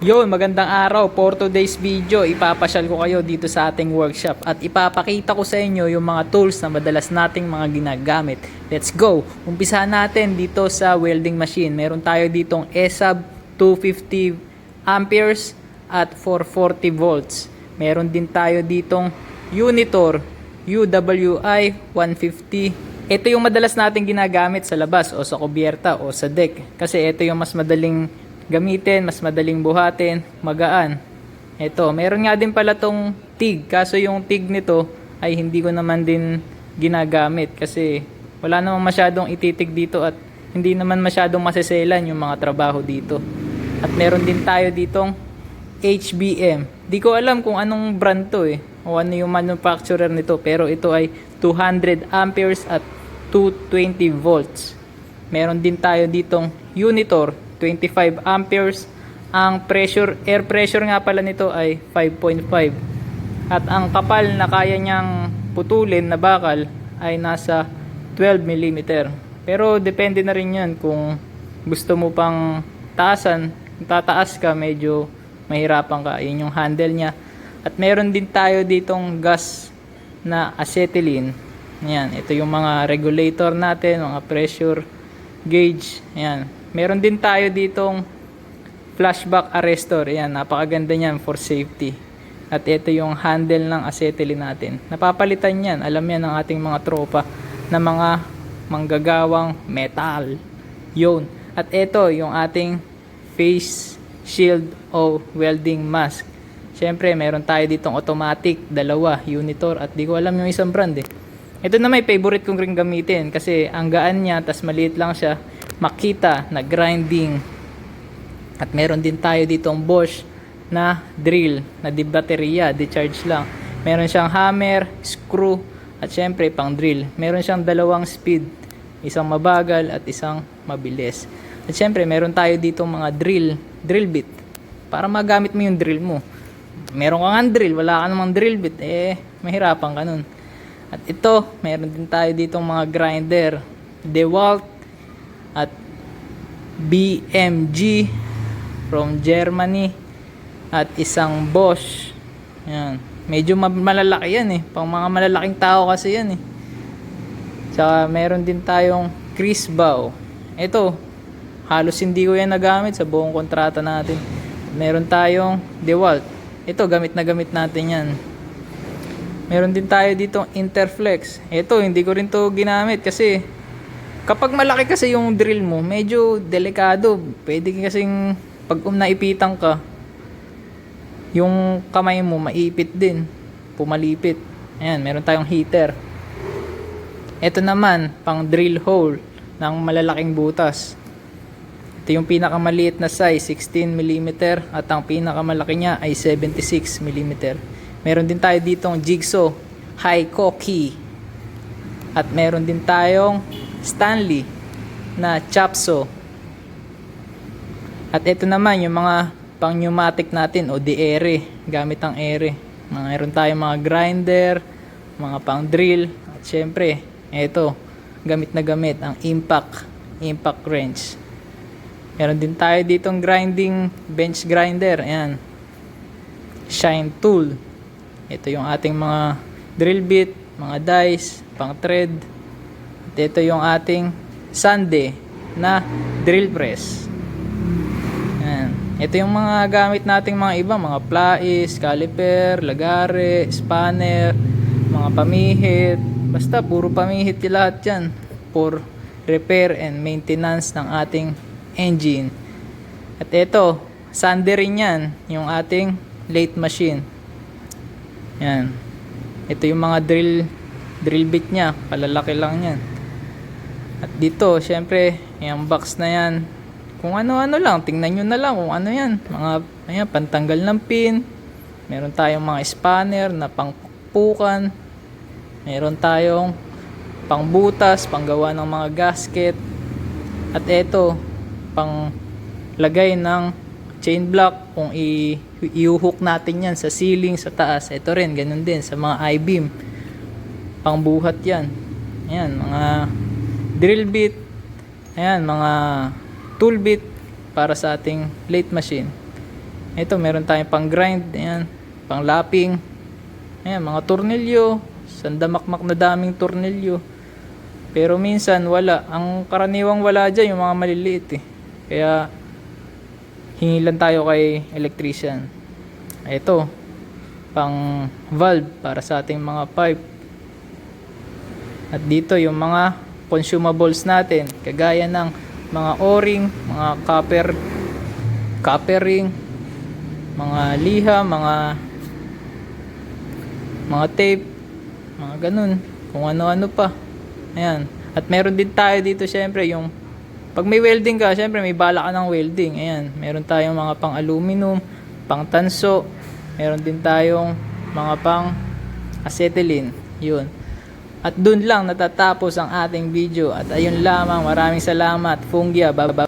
Yon, magandang araw. For today's video, ipapasyal ko kayo dito sa ating workshop at ipapakita ko sa inyo yung mga tools na madalas nating mga ginagamit. Let's go! Umpisahan natin dito sa welding machine. Meron tayo ditong ESAB 250 amperes at 440 volts. Meron din tayo ditong Unitor UWI 150. Ito yung madalas nating ginagamit sa labas o sa kubyerta o sa deck. Kasi ito yung mas madaling gamitin, mas madaling buhatin, magaan. Ito, meron nga din pala tong TIG. Kaso yung TIG nito ay hindi ko naman din ginagamit kasi wala namang masyadong ititig dito at hindi naman masyadong maseselan yung mga trabaho dito. At meron din tayo ditong HBM. Di ko alam kung anong brand to o ano yung manufacturer nito, pero ito ay 200 amperes at 220 volts. Meron din tayo ditong Unitor 25 amperes. Ang air pressure nga pala nito ay 5.5. At ang kapal na kaya niyang putulin na bakal ay nasa 12 mm. Pero depende na rin yan kung gusto mo pang taasan. Kung tataas ka, medyo mahirapan ka. Yun yung handle niya. At meron din tayo ditong gas na acetylene. Yan, ito yung mga regulator natin, mga pressure gauge. Yan. Meron din tayo ditong flashback arrestor. Ayan, napakaganda niyan for safety. At ito yung handle ng acetylene natin. Napapalitan yan. Alam yan ng ating mga tropa na mga manggagawang metal. Yun. At ito yung ating face shield o welding mask. Siyempre, meron tayo ditong automatic, dalawa, Unitor. At di ko alam yung isang brand Ito na may favorite kong ring gamitin kasi ang gaan niya, tas maliit lang siya. Makita na grinding. At meron din tayo ditong Bosch na drill na di baterya, di charge lang. Meron siyang hammer, screw at syempre pang drill. Meron siyang dalawang speed, isang mabagal at isang mabilis. At syempre meron tayo ditong mga drill bit para magamit mo yung drill mo. Meron kang drill, wala ka namang drill bit, mahirapan ka nun. At ito, meron din tayo ditong mga grinder, DeWalt at BMG from Germany at isang Bosch. Yan. Medyo malalaki yan pang mga malalaking tao kasi yan Saka meron din tayong Crisbau. Ito, halos hindi ko yan nagamit sa buong kontrata natin. Meron tayong DeWalt. Ito, gamit na gamit natin yan. Meron din tayo ditong Interflex. Ito, hindi ko rin to ginamit kasi kapag malaki kasi yung drill mo, medyo delikado. Pwede kasing pag naipitan ka, yung kamay mo maipit din, pumalipit. Ayan, meron tayong heater. Ito naman, pang drill hole ng malalaking butas. Ito yung pinakamaliit na size, 16 mm, at ang pinakamalaki niya ay 76 mm. Meron din tayo ditong jigsaw, Hikoki. At meron din tayong Stanley na chopsaw. At ito naman yung mga pang pneumatic natin o di ere, gamit ang ere. Meron tayong mga grinder, mga pang drill, at syempre ito, gamit na gamit ang impact wrench. Meron din tayo ditong grinding bench grinder. Ayan, shine tool. Ito yung ating mga drill bit, mga dice, pang thread. At ito yung ating sande na drill press. Ayan. Ito yung mga gamit nating mga iba, mga plais, caliper, lagare, spanner, mga pamihit. Basta puro pamihit yung lahat yan for repair and maintenance ng ating engine. At ito, sande rin yan, yung ating lathe machine. Yan. Ito yung mga drill bit niya, palalaki lang yan. At dito, syempre, yung box na yan, kung ano-ano lang, tingnan nyo na lang kung ano yan. Mga ayan, pantanggal ng pin. Meron tayong mga spanner na pangpukan. Meron tayong pangbutas, panggawa ng mga gasket. At ito, pang lagay ng chain block kung i-hook natin yan sa ceiling, sa taas. Ito rin, ganun din sa mga I-beam. Pangbuhat yan. Ayan, mga drill bit. Ayan, mga tool bit para sa ating lathe machine. Ito, meron tayong pang grind, ayan, pang lapping. Ayan, mga tornilyo, sandamakmak na daming tornilyo. Pero minsan wala. Ang karaniwang wala dyan, yung mga maliliit eh. Kaya hingi lang tayo kay electrician. Ito, pang valve para sa ating mga pipe. At dito yung mga consumables natin, kagaya ng mga o-ring, mga copper ring, mga liha, mga tape, mga ganun, kung ano-ano pa. Ayan. At meron din tayo dito syempre yung pag may welding ka, syempre may bala ka ng welding. Ayan, meron tayong mga pang aluminum, pang tanso, meron din tayong mga pang acetylene. Yun. At dun lang natatapos ang ating video. At ayun lamang, maraming salamat. Fungia, baba.